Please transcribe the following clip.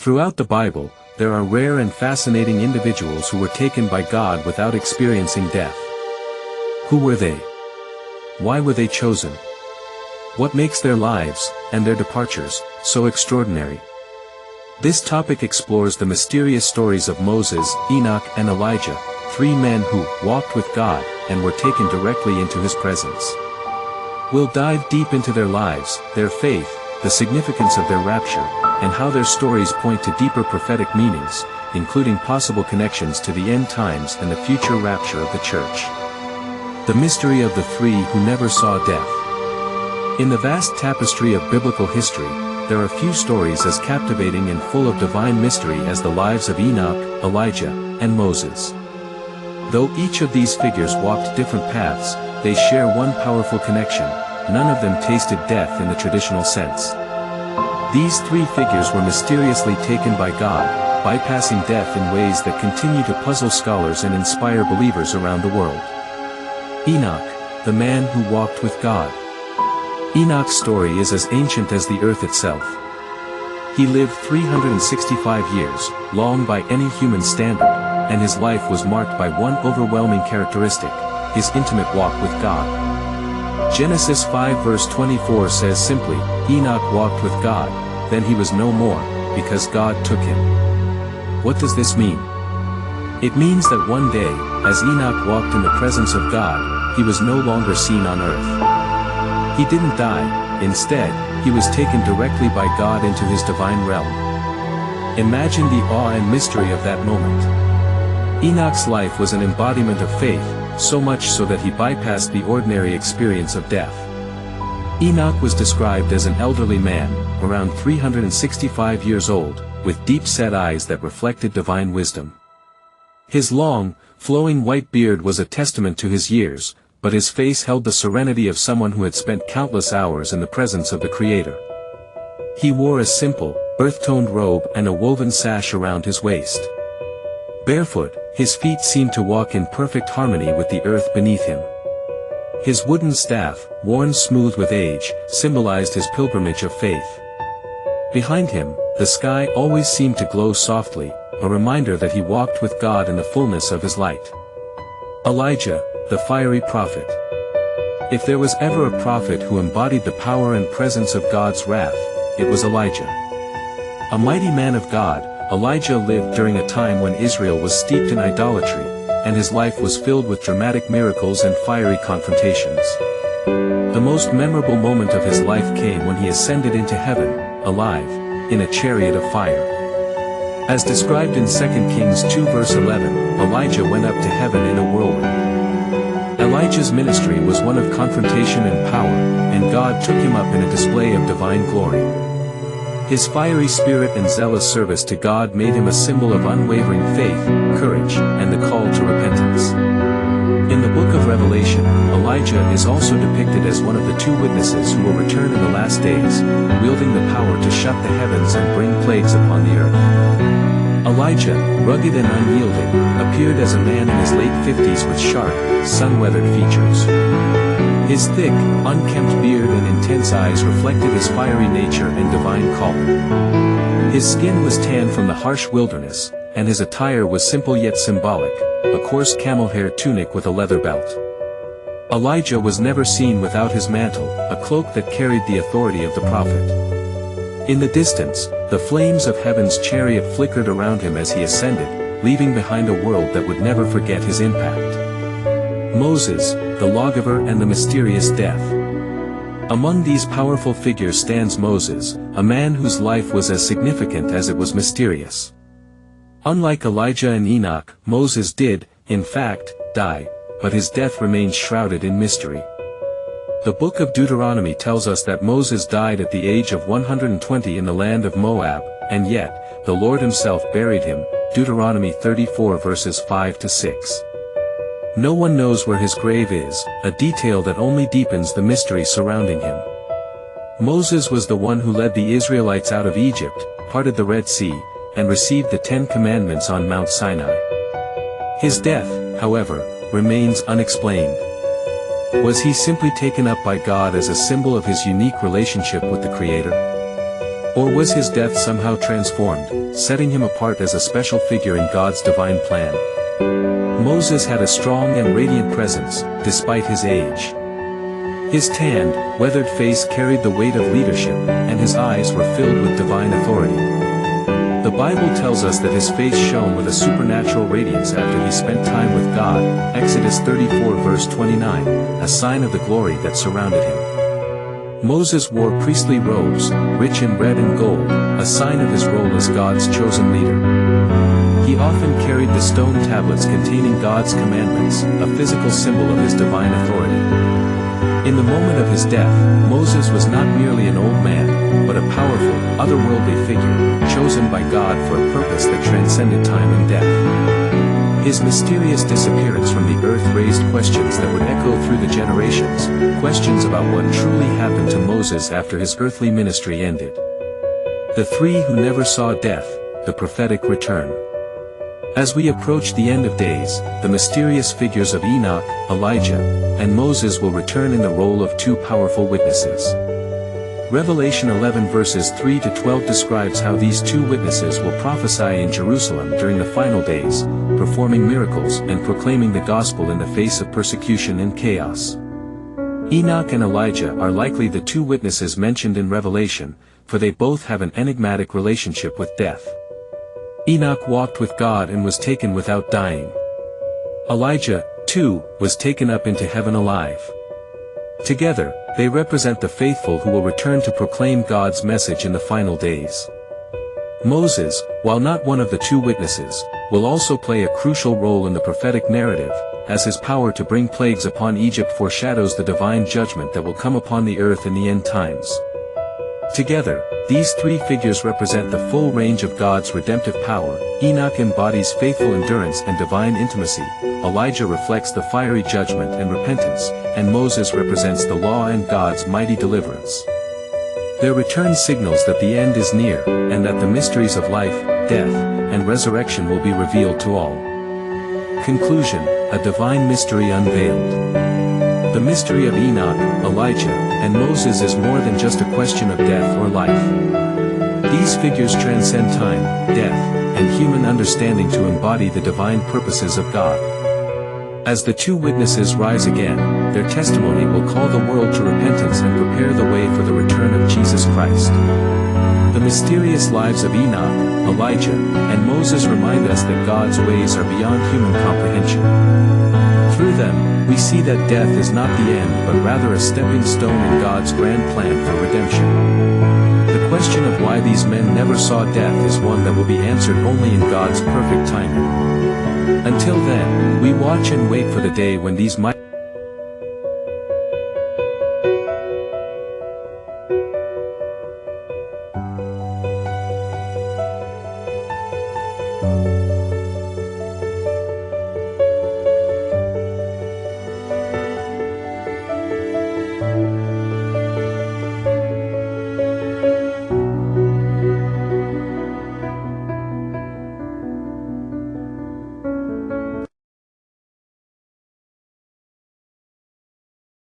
Throughout the Bible, there are rare and fascinating individuals who were taken by God without experiencing death. Who were they? Why were they chosen? What makes their lives, and their departures, so extraordinary? This topic explores the mysterious stories of Moses, Enoch and Elijah, three men who walked with God and were taken directly into His presence. We'll dive deep into their lives, their faith, the significance of their rapture, and how their stories point to deeper prophetic meanings, including possible connections to the end times and the future rapture of the church. The mystery of the three who never saw death. In the vast tapestry of biblical history, there are few stories as captivating and full of divine mystery as the lives of Enoch, Elijah, and Moses. Though each of these figures walked different paths, they share one powerful connection: none of them tasted death in the traditional sense. These three figures were mysteriously taken by God, bypassing death in ways that continue to puzzle scholars and inspire believers around the world. Enoch, the man who walked with God. Enoch's story is as ancient as the earth itself. He lived 365 years, long by any human standard, and his life was marked by one overwhelming characteristic: his intimate walk with God. Genesis 5 verse 24 says simply, "Enoch walked with God, then he was no more, because God took him." What does this mean? It means that one day, as Enoch walked in the presence of God, he was no longer seen on earth. He didn't die; instead, he was taken directly by God into His divine realm. Imagine the awe and mystery of that moment. Enoch's life was an embodiment of faith, so much so that he bypassed the ordinary experience of death. Enoch was described as an elderly man, around 365 years old, with deep-set eyes that reflected divine wisdom. His long, flowing white beard was a testament to his years, but his face held the serenity of someone who had spent countless hours in the presence of the Creator. He wore a simple, earth-toned robe and a woven sash around his waist. Barefoot, his feet seemed to walk in perfect harmony with the earth beneath him. His wooden staff, worn smooth with age, symbolized his pilgrimage of faith. Behind him, the sky always seemed to glow softly, a reminder that he walked with God in the fullness of His light. Elijah, the fiery prophet. If there was ever a prophet who embodied the power and presence of God's wrath, it was Elijah. A mighty man of God, Elijah lived during a time when Israel was steeped in idolatry, and his life was filled with dramatic miracles and fiery confrontations. The most memorable moment of his life came when he ascended into heaven, alive, in a chariot of fire. As described in 2 Kings 2 verse 11, Elijah went up to heaven in a whirlwind. Elijah's ministry was one of confrontation and power, and God took him up in a display of divine glory. His fiery spirit and zealous service to God made him a symbol of unwavering faith, courage, and the call to repentance. In the book of Revelation, Elijah is also depicted as one of the two witnesses who will return in the last days, wielding the power to shut the heavens and bring plagues upon the earth. Elijah, rugged and unyielding, appeared as a man in his late 50s with sharp, sun-weathered features. His thick, unkempt beard and intense eyes reflected his fiery nature and divine calling. His skin was tanned from the harsh wilderness, and his attire was simple yet symbolic, a coarse camel hair tunic with a leather belt. Elijah was never seen without his mantle, a cloak that carried the authority of the prophet. In the distance, the flames of heaven's chariot flickered around him as he ascended, leaving behind a world that would never forget his impact. Moses, the lawgiver and the mysterious death. Among these powerful figures stands Moses, a man whose life was as significant as it was mysterious. Unlike Elijah and Enoch, Moses did, in fact, die, but his death remains shrouded in mystery. The book of Deuteronomy tells us that Moses died at the age of 120 in the land of Moab, and yet, the Lord Himself buried him, Deuteronomy 34 verses 5 to 6. No one knows where his grave is, a detail that only deepens the mystery surrounding him. Moses was the one who led the Israelites out of Egypt, parted the Red Sea, and received the 10 Commandments on Mount Sinai. His death, however, remains unexplained. Was he simply taken up by God as a symbol of his unique relationship with the Creator? Or was his death somehow transformed, setting him apart as a special figure in God's divine plan? Moses had a strong and radiant presence, despite his age. His tanned, weathered face carried the weight of leadership, and his eyes were filled with divine authority. The Bible tells us that his face shone with a supernatural radiance after he spent time with God, Exodus 34 verse 29, a sign of the glory that surrounded him. Moses wore priestly robes, rich in red and gold, a sign of his role as God's chosen leader. He often carried the stone tablets containing God's commandments, a physical symbol of his divine authority. In the moment of his death, Moses was not merely an old man, but a powerful, otherworldly figure, chosen by God for a purpose that transcended time and death. His mysterious disappearance from the earth raised questions that would echo through the generations, questions about what truly happened to Moses after his earthly ministry ended. The three who never saw death, the prophetic return. As we approach the end of days, the mysterious figures of Enoch, Elijah, and Moses will return in the role of two powerful witnesses. Revelation 11 verses 3 to 12 describes how these two witnesses will prophesy in Jerusalem during the final days, performing miracles and proclaiming the gospel in the face of persecution and chaos. Enoch and Elijah are likely the two witnesses mentioned in Revelation, for they both have an enigmatic relationship with death. Enoch walked with God and was taken without dying. Elijah, too, was taken up into heaven alive. Together, they represent the faithful who will return to proclaim God's message in the final days. Moses, while not one of the two witnesses, will also play a crucial role in the prophetic narrative, as his power to bring plagues upon Egypt foreshadows the divine judgment that will come upon the earth in the end times. Together, these three figures represent the full range of God's redemptive power. Enoch embodies faithful endurance and divine intimacy, Elijah reflects the fiery judgment and repentance, and Moses represents the law and God's mighty deliverance. Their return signals that the end is near, and that the mysteries of life, death, and resurrection will be revealed to all. Conclusion: a divine mystery unveiled. The mystery of Enoch, Elijah, and Moses is more than just a question of death or life. These figures transcend time, death, and human understanding to embody the divine purposes of God. As the two witnesses rise again, their testimony will call the world to repentance and prepare the way for the return of Jesus Christ. The mysterious lives of Enoch, Elijah, and Moses remind us that God's ways are beyond human comprehension. Through them, we see that death is not the end but rather a stepping stone in God's grand plan for redemption. The question of why these men never saw death is one that will be answered only in God's perfect timing. Until then, we watch and wait for the day when these mighty